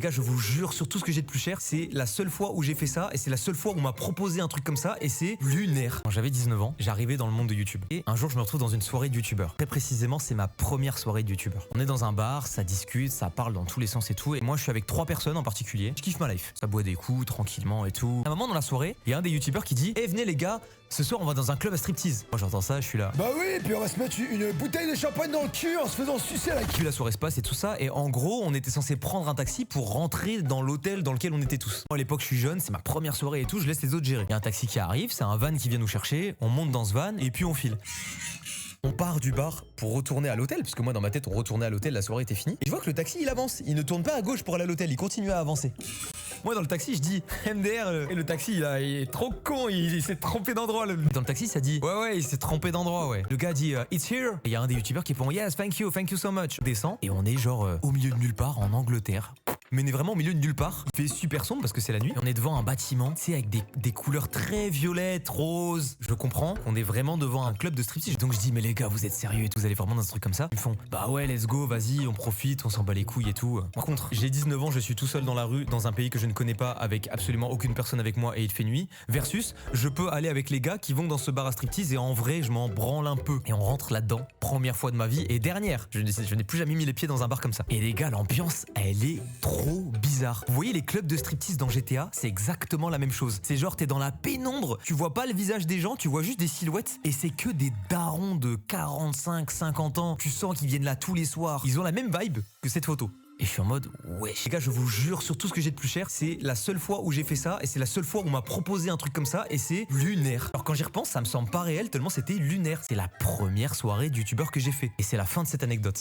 gars, je vous jure sur tout ce que j'ai de plus cher, c'est la seule fois où j'ai fait ça et c'est la seule fois où on m'a proposé un truc comme ça et c'est lunaire. Quand j'avais 19 ans, j'arrivais dans le monde de YouTube. Et un jour, je me retrouve dans une soirée de youtubeurs. Très précisément, c'est ma première soirée de youtubeurs. On est dans un bar, ça discute, ça parle dans tous les sens et tout. Et moi, je suis avec 3 personnes en particulier. Je kiffe ma life. Ça boit des coups tranquillement et tout. À un moment dans la soirée, il y a un des youtubeurs qui dit: Eh, venez les gars, ce soir on va dans un club à striptease. Moi j'entends ça, je suis là. Bah oui, puis on va se mettre une bouteille de champagne dans le cul en se faisant sucer la Puis la soirée se passe et tout ça. Et en gros, on était censé prendre un taxi pour rentrer dans l'hôtel dans lequel on était tous. Moi à l'époque, je suis jeune, c'est ma première soirée et tout, je laisse les autres gérer. Il y a un taxi qui arrive, c'est un van qui vient nous chercher. On monte dans ce van et puis on file. On part du bar pour retourner à l'hôtel, parce que moi dans ma tête on retournait à l'hôtel, la soirée était finie. Et je vois que le taxi il avance, il ne tourne pas à gauche pour aller à l'hôtel, il continue à avancer. Moi dans le taxi je dis MDR et le taxi il est trop con, il s'est trompé d'endroit. Dans le taxi ça dit ouais il s'est trompé d'endroit ouais. Le gars dit it's here. Et il y a un des youtubeurs qui répond yes thank you so much. On descend et on est genre au milieu de nulle part en Angleterre. Mais on est vraiment au milieu de nulle part. Il fait super sombre parce que c'est la nuit. On est devant un bâtiment, tu sais, avec des couleurs très violettes, roses. Je le comprends. On est vraiment devant un club de striptease. Donc je dis, mais les gars, vous êtes sérieux et tout, vous allez vraiment dans un truc comme ça? Ils me font, bah ouais, let's go, vas-y, on profite, on s'en bat les couilles et tout. Par contre, j'ai 19 ans, je suis tout seul dans la rue, dans un pays que je ne connais pas, avec absolument aucune personne avec moi et il fait nuit. Versus, je peux aller avec les gars qui vont dans ce bar à striptease et en vrai, je m'en branle un peu. Et on rentre là-dedans, première fois de ma vie et dernière. Je n'ai plus jamais mis les pieds dans un bar comme ça. Et les gars, l'ambiance, elle est trop bizarre. Vous voyez les clubs de striptease dans GTA, c'est exactement la même chose. C'est genre t'es dans la pénombre, tu vois pas le visage des gens, tu vois juste des silhouettes et c'est que des darons de 45, 50 ans. Tu sens qu'ils viennent là tous les soirs. Ils ont la même vibe que cette photo. Et je suis en mode, wesh. Les gars, je vous jure sur tout ce que j'ai de plus cher, c'est la seule fois où j'ai fait ça et c'est la seule fois où on m'a proposé un truc comme ça et c'est lunaire. Alors quand j'y repense, ça me semble pas réel tellement c'était lunaire. C'est la première soirée de youtubeur que j'ai fait. Et c'est la fin de cette anecdote.